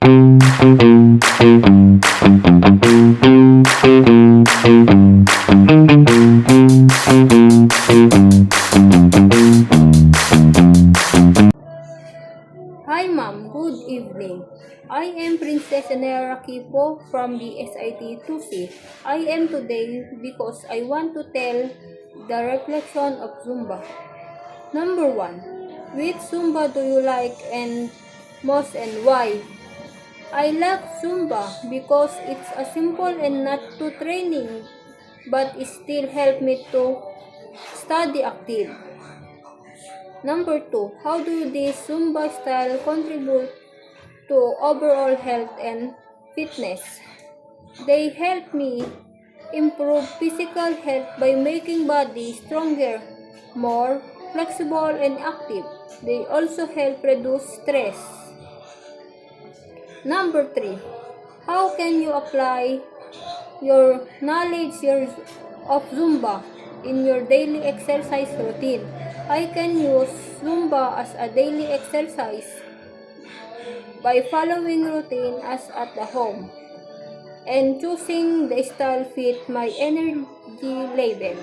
Hi ma'am, good evening. I am Princess Enera Kipo from the SIT 2C. I am today because I want to tell the reflection of Zumba. Number 1. Which Zumba do you like and most and why? I like Zumba because it's a simple and not too training but it still help me to study active. Number 2. How do this Zumba style contribute to overall health and fitness? They help me improve physical health by making body stronger, more flexible and active. They also help reduce stress. Number 3. How can you apply your knowledge of Zumba in your daily exercise routine? I can use Zumba as a daily exercise by following routine as at the home and choosing the style fit my energy level.